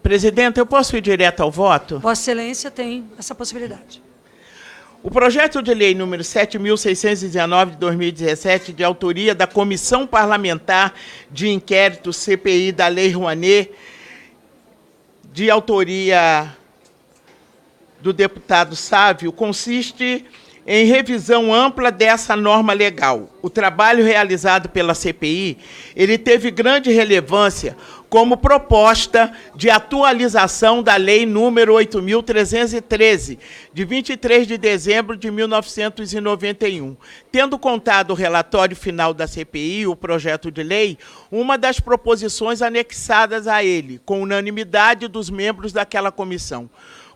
Presidente, eu posso ir direto ao voto? Vossa Excelência tem essa possibilidade. O projeto de lei número 7.619 de 2017, de autoria da Comissão Parlamentar de Inquérito CPI da Lei Rouanet, de autoria do deputado Sávio, consiste em revisão ampla dessa norma legal. O trabalho realizado pela CPI, ele teve grande relevância como proposta de atualização da Lei número 8.313, de 23 de dezembro de 1991. Tendo contado o relatório final da CPI, o projeto de lei, uma das proposições anexadas a ele, com unanimidade dos membros daquela comissão.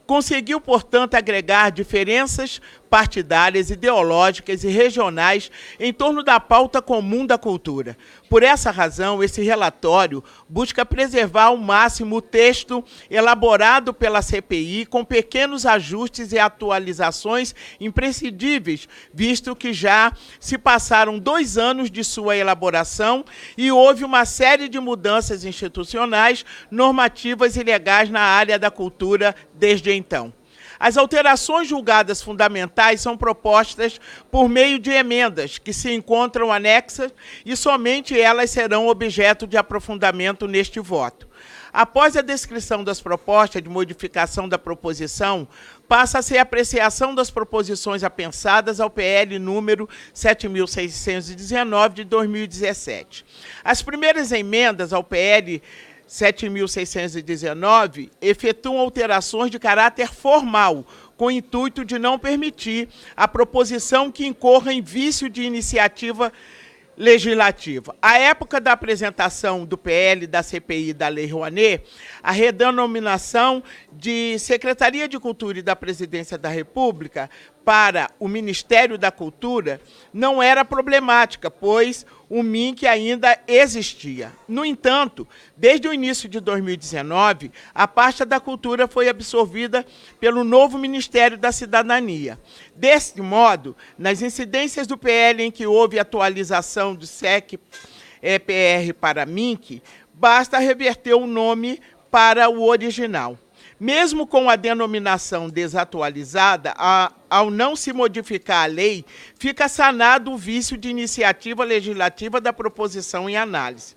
Conseguiu, portanto, agregar diferenças partidárias, ideológicas e regionais em torno da pauta comum da cultura. Por essa razão, esse relatório busca preservar ao máximo o texto elaborado pela CPI, com pequenos ajustes e atualizações imprescindíveis, visto que já se passaram 2 anos de sua elaboração e houve uma série de mudanças institucionais, normativas e legais na área da cultura desde então. As alterações julgadas fundamentais são propostas por meio de emendas, que se encontram anexas e somente elas serão objeto de aprofundamento neste voto. Após a descrição das propostas de modificação da proposição, passa-se a apreciação das proposições apensadas ao PL número 7.619 de 2017. As primeiras emendas ao PL 7.619, efetuam alterações de caráter formal, com o intuito de não permitir a proposição que incorra em vício de iniciativa legislativa. À época da apresentação do PL da CPI da Lei Rouanet, a redenominação de Secretaria de Cultura e da Presidência da República para o Ministério da Cultura não era problemática, pois o MINC ainda existia. No entanto, desde o início de 2019, a pasta da Cultura foi absorvida pelo novo Ministério da Cidadania. Deste modo, nas incidências do PL em que houve atualização do SEC-PR para MINC, basta reverter o nome para o original. Mesmo com a denominação desatualizada, ao não se modificar a lei, fica sanado o vício de iniciativa legislativa da proposição em análise.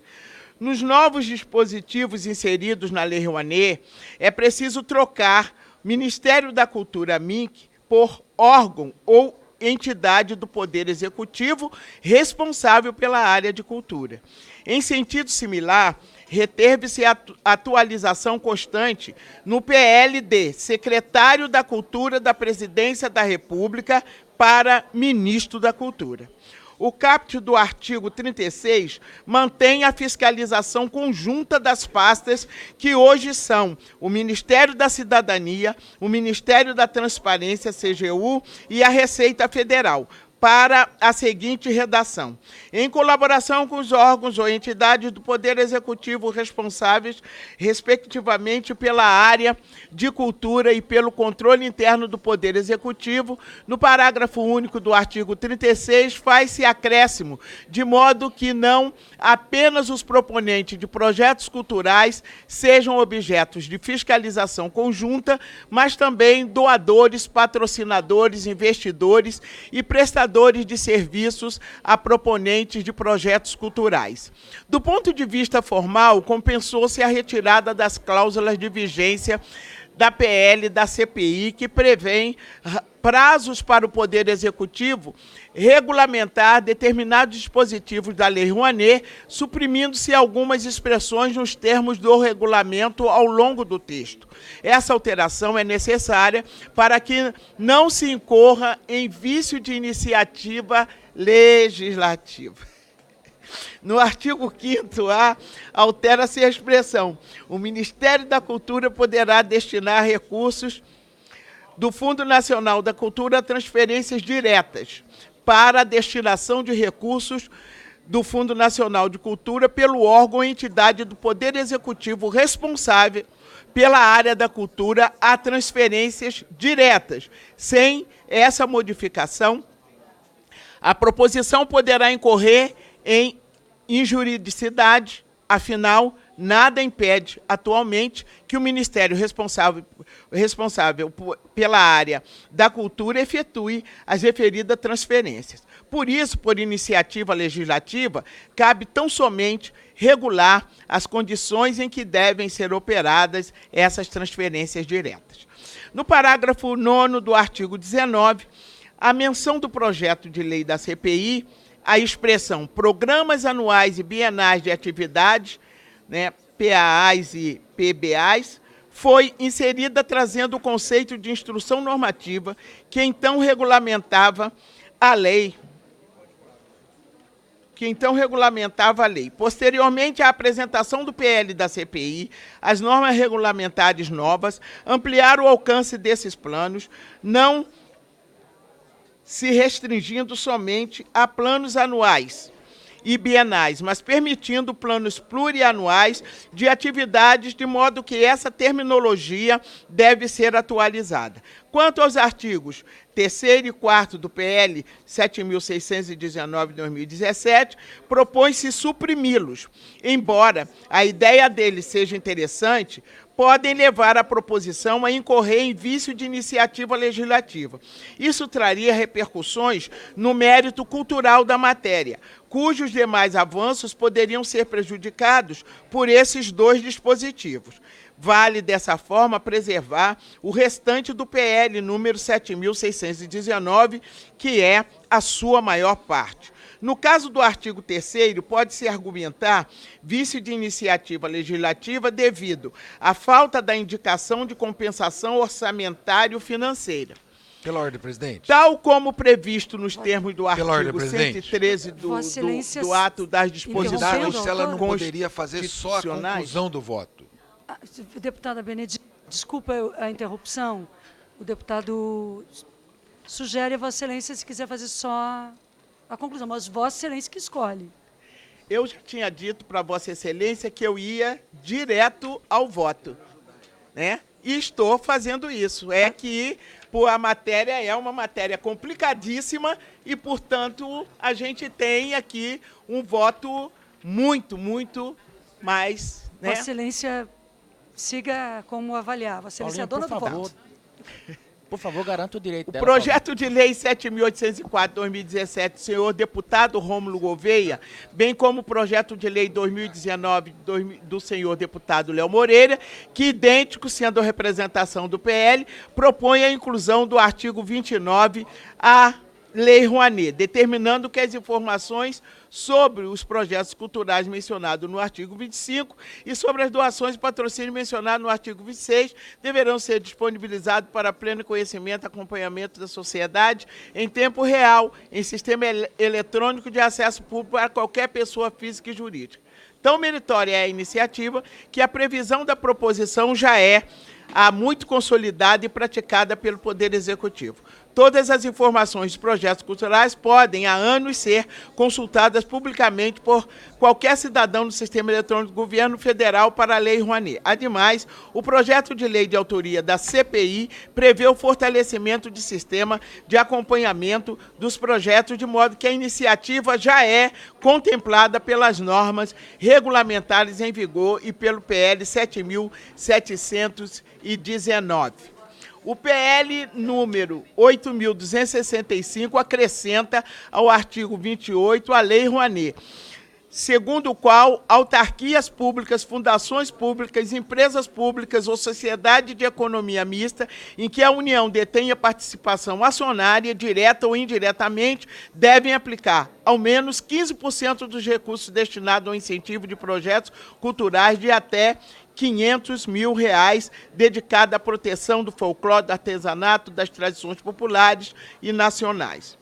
Nos novos dispositivos inseridos na Lei Rouanet, é preciso trocar Ministério da Cultura, MINC, por órgão ou entidade do Poder Executivo responsável pela área de cultura. Em sentido similar, reteve-se a atualização constante no PL de Secretário da Cultura da Presidência da República para Ministro da Cultura. O caput do artigo 36 mantém a fiscalização conjunta das pastas que hoje são o Ministério da Cidadania, o Ministério da Transparência, CGU, e a Receita Federal, para a seguinte redação: em colaboração com os órgãos ou entidades do Poder Executivo responsáveis, respectivamente, pela área de cultura e pelo controle interno do Poder Executivo, no parágrafo único do artigo 36, faz-se acréscimo, de modo que não apenas os proponentes de projetos culturais sejam objetos de fiscalização conjunta, mas também doadores, patrocinadores, investidores e prestadores de serviços a proponentes de projetos culturais. Do ponto de vista formal, compensou-se a retirada das cláusulas de vigência da PL da CPI, que prevêem prazos para o Poder Executivo regulamentar determinados dispositivos da Lei Rouanet, suprimindo-se algumas expressões nos termos do regulamento ao longo do texto. Essa alteração é necessária para que não se incorra em vício de iniciativa legislativa. No artigo 5º-A, altera-se a expressão: o Ministério da Cultura poderá destinar recursos do Fundo Nacional da Cultura a transferências diretas para a destinação de recursos do Fundo Nacional de Cultura pelo órgão ou entidade do Poder Executivo responsável pela área da cultura a transferências diretas. Sem essa modificação, a proposição poderá incorrer em injuridicidade, afinal, nada impede, atualmente, que o Ministério responsável pela área da cultura efetue as referidas transferências. Por isso, por iniciativa legislativa, cabe tão somente regular as condições em que devem ser operadas essas transferências diretas. No parágrafo 9º do artigo 19, a menção do projeto de lei da CPI, a expressão programas anuais e bienais de atividades, né, PAAs e PBAs, foi inserida trazendo o conceito de instrução normativa que então regulamentava a lei. Posteriormente à apresentação do PL da CPI, as normas regulamentares novas ampliaram o alcance desses planos, não se restringindo somente a planos anuais e bienais, mas permitindo planos plurianuais de atividades, de modo que essa terminologia deve ser atualizada. Quanto aos artigos 3º e 4º do PL 7.619 de 2017, propõe-se suprimi-los. Embora a ideia deles seja interessante, podem levar a proposição a incorrer em vício de iniciativa legislativa. Isso traria repercussões no mérito cultural da matéria, cujos demais avanços poderiam ser prejudicados por esses dois dispositivos. Vale, dessa forma, preservar o restante do PL número 7.619, que é a sua maior parte. No caso do artigo 3º, pode-se argumentar vício de iniciativa legislativa devido à falta da indicação de compensação orçamentário-financeira. Pela ordem, presidente. Tal como previsto nos termos do artigo 113 do ato das disposições se ela não poderia fazer só a conclusão do voto. Deputada Benedito, desculpa a interrupção. O deputado sugere a Vossa Excelência, se quiser fazer só a conclusão, mas Vossa Excelência que escolhe. Eu já tinha dito para Vossa Excelência que eu ia direto ao voto, né? E estou fazendo isso. É que a matéria é uma matéria complicadíssima e, portanto, a gente tem aqui um voto muito mais... Né? Vossa Excelência, siga como avaliar. Vossa Excelência é dona do voto. Por favor, garanta o direito dela. O projeto de lei 7.804, 2017, senhor deputado Rômulo Gouveia, bem como o projeto de lei 2019 do senhor deputado Léo Moreira, que, idêntico, sendo a representação do PL, propõe a inclusão do artigo 29 à Lei Rouanet, determinando que as informações sobre os projetos culturais mencionados no artigo 25 e sobre as doações e patrocínio mencionado no artigo 26 deverão ser disponibilizados para pleno conhecimento e acompanhamento da sociedade em tempo real, em sistema eletrônico de acesso público para qualquer pessoa física e jurídica. Tão meritória é a iniciativa que a previsão da proposição já é muito consolidada e praticada pelo Poder Executivo. Todas as informações dos projetos culturais podem, há anos, ser consultadas publicamente por qualquer cidadão do Sistema Eletrônico do Governo Federal para a Lei Rouanet. Ademais, o projeto de lei de autoria da CPI prevê o fortalecimento de sistema de acompanhamento dos projetos, de modo que a iniciativa já é contemplada pelas normas regulamentares em vigor e pelo PL 7.719. O PL número 8.265 acrescenta ao artigo 28 a Lei Rouanet, segundo o qual autarquias públicas, fundações públicas, empresas públicas ou sociedade de economia mista em que a União detenha participação acionária, direta ou indiretamente, devem aplicar ao menos 15% dos recursos destinados ao incentivo de projetos culturais de até R$500 mil dedicado à proteção do folclore, do artesanato, das tradições populares e nacionais.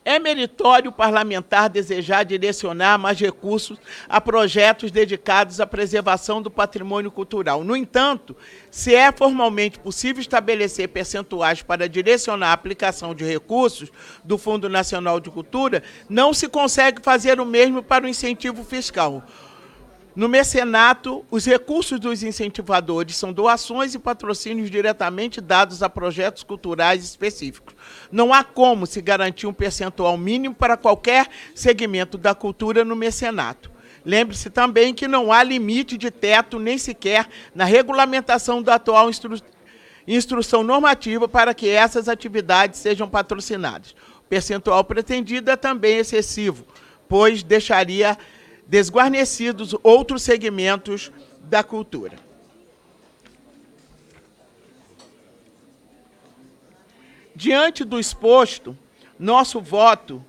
É meritório o parlamentar desejar direcionar mais recursos a projetos dedicados à preservação do patrimônio cultural. No entanto, se é formalmente possível estabelecer percentuais para direcionar a aplicação de recursos do Fundo Nacional de Cultura, não se consegue fazer o mesmo para o incentivo fiscal. No mecenato, os recursos dos incentivadores são doações e patrocínios diretamente dados a projetos culturais específicos. Não há como se garantir um percentual mínimo para qualquer segmento da cultura no mecenato. Lembre-se também que não há limite de teto, nem sequer na regulamentação da atual instrução normativa para que essas atividades sejam patrocinadas. O percentual pretendido é também excessivo, pois deixaria desguarnecidos outros segmentos da cultura. Diante do exposto, nosso voto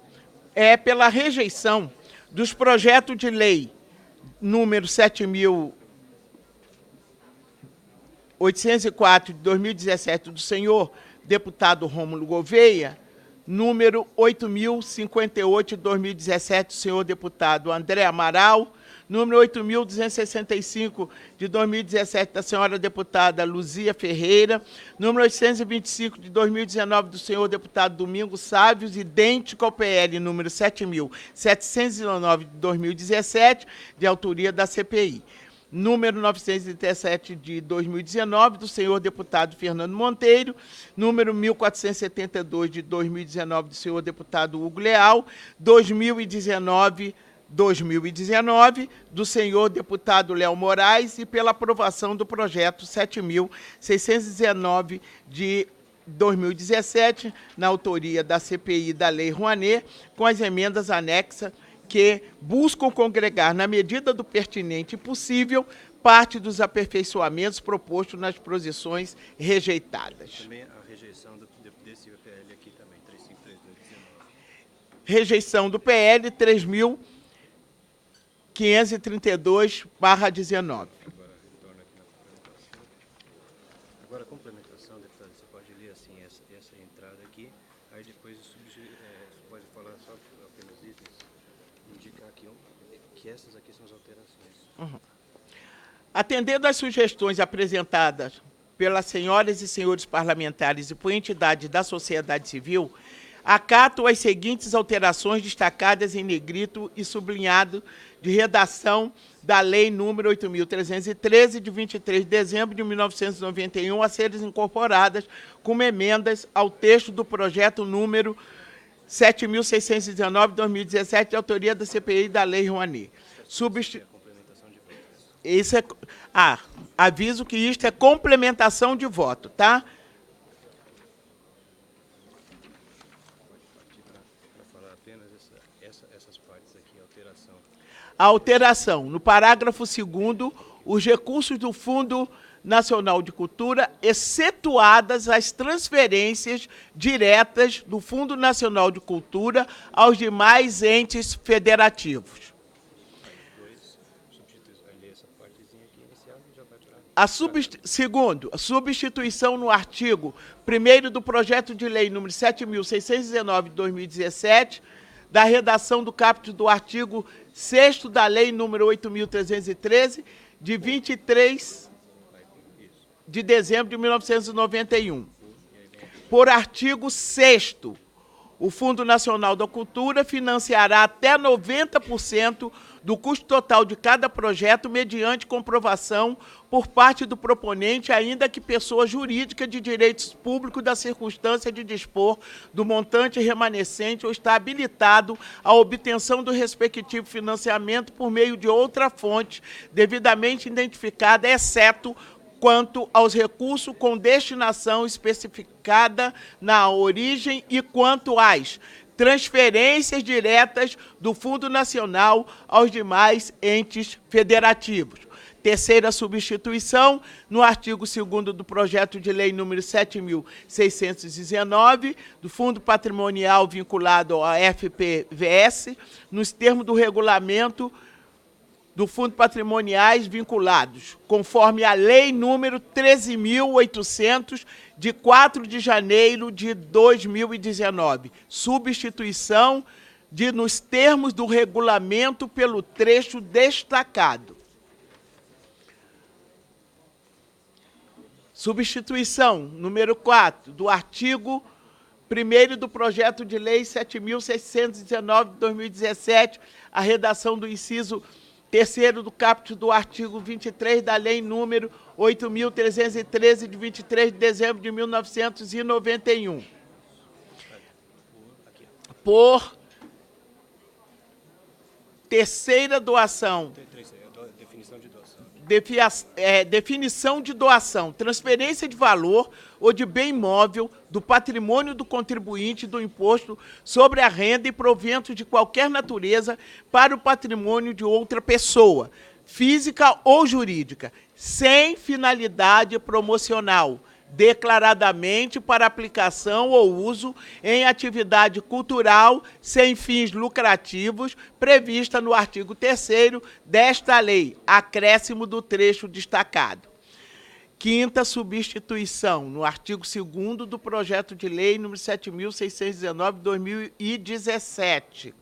é pela rejeição dos projetos de lei número 7.804 de 2017 do senhor deputado Rômulo Gouveia, número 8.058 de 2017 do senhor deputado André Amaral, número 8.265 de 2017 da senhora deputada Luzia Ferreira, número 825 de 2019 do senhor deputado Domingos Sávios, idêntico ao PL número 7.719 de 2017, de autoria da CPI. Número 937 de 2019, do senhor deputado Fernando Monteiro, número 1472 de 2019, do senhor deputado Hugo Leal, 2019, do senhor deputado Léo Moraes, e pela aprovação do projeto 7.619 de 2017, na autoria da CPI da Lei Rouanet, com as emendas anexas que buscam congregar, na medida do pertinente e possível, parte dos aperfeiçoamentos propostos nas posições rejeitadas. Também a rejeição desse PL aqui também, 353/2019. Rejeição do PL 3.532/19. Agora, a complementação, deputado, você pode ler assim essa entrada aqui, aí depois você pode falar só apenas itens, indicar aqui que essas aqui são as alterações. Atendendo às sugestões apresentadas pelas senhoras e senhores parlamentares e por entidades da sociedade civil, acato as seguintes alterações destacadas em negrito e sublinhado de redação da Lei número 8.313, de 23 de dezembro de 1991, a serem incorporadas como emendas ao texto do projeto número 7.619, de 2017, de autoria da CPI da Lei Rouanet. Isso é... aviso que isto é complementação de voto, tá? Para falar apenas essas partes aqui, alteração. A alteração. No parágrafo 2º, os recursos do Fundo Nacional de Cultura, excetuadas as transferências diretas do Fundo Nacional de Cultura aos demais entes federativos. Segundo, a substituição no artigo 1º do projeto de lei número 7.619 de 2017, da redação do caput do artigo 6º da lei número 8.313, de 23 de dezembro de 1991. Por artigo 6º, o Fundo Nacional da Cultura financiará até 90% do custo total de cada projeto mediante comprovação por parte do proponente, ainda que pessoa jurídica de direitos públicos da circunstância de dispor do montante remanescente ou está habilitado à obtenção do respectivo financiamento por meio de outra fonte devidamente identificada, exceto quanto aos recursos com destinação especificada na origem e quanto às transferências diretas do Fundo Nacional aos demais entes federativos. Terceira substituição, no artigo 2º do projeto de lei número 7.619, do Fundo Patrimonial vinculado ao FPVS, nos termos do regulamento do Fundo Patrimoniais vinculados, conforme a Lei número 13.800, de 4 de janeiro de 2019. Substituição nos termos do regulamento pelo trecho destacado. Substituição, número 4, do artigo 1º do projeto de lei 7.619 de 2017, a redação do inciso terceiro do caput do artigo 23 da Lei número 8.313, de 23 de dezembro de 1991. Por terceira doação. Definição de doação, transferência de valor ou de bem imóvel do patrimônio do contribuinte do imposto sobre a renda e proventos de qualquer natureza para o patrimônio de outra pessoa, física ou jurídica, sem finalidade promocional, declaradamente para aplicação ou uso em atividade cultural sem fins lucrativos, prevista no artigo 3º desta lei, acréscimo do trecho destacado. Quinta substituição, no artigo 2º do projeto de lei número 7.619, de 2017.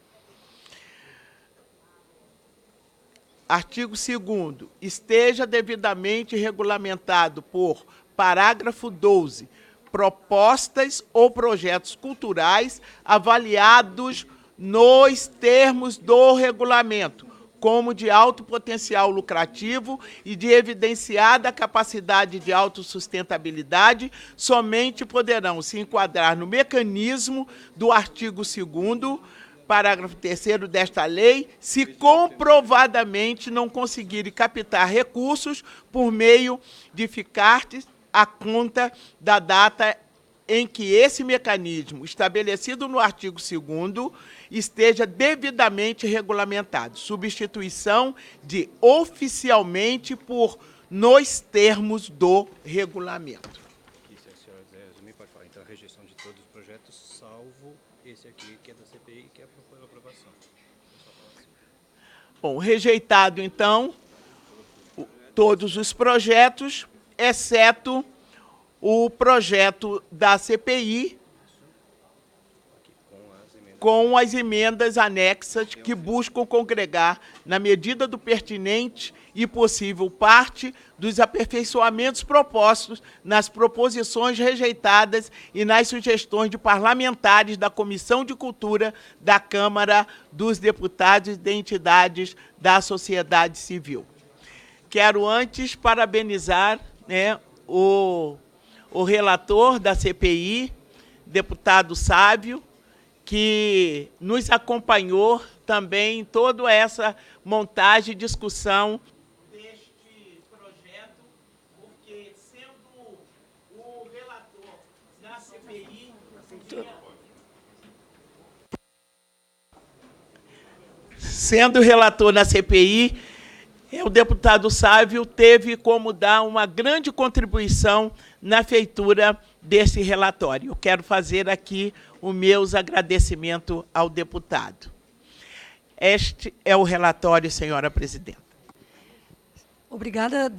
Artigo 2º, esteja devidamente regulamentado por parágrafo 12, propostas ou projetos culturais avaliados nos termos do regulamento, como de alto potencial lucrativo e de evidenciada capacidade de autossustentabilidade, somente poderão se enquadrar no mecanismo do artigo 2º, parágrafo 3º desta lei, se comprovadamente não conseguirem captar recursos por meio de ficartes a conta da data em que esse mecanismo, estabelecido no artigo 2º, esteja devidamente regulamentado. Substituição de oficialmente por nos termos do regulamento. Aqui, se a senhora quiser resumir, pode falar. Então, a rejeição de todos os projetos, salvo esse aqui, que é da CPI, que é a aprovação. Bom, rejeitado, então, todos os projetos, exceto o projeto da CPI, com as emendas anexas que buscam congregar, na medida do pertinente e possível, parte dos aperfeiçoamentos propostos nas proposições rejeitadas e nas sugestões de parlamentares da Comissão de Cultura da Câmara dos Deputados e de entidades da sociedade civil. Quero antes parabenizar, né, o relator da CPI, deputado Sávio, que nos acompanhou também em toda essa montagem e discussão deste projeto, porque sendo o relator da CPI, sendo relator na CPI, o deputado Sávio teve como dar uma grande contribuição na feitura desse relatório. Eu quero fazer aqui os meus agradecimentos ao deputado. Este é o relatório, senhora presidenta. Obrigada.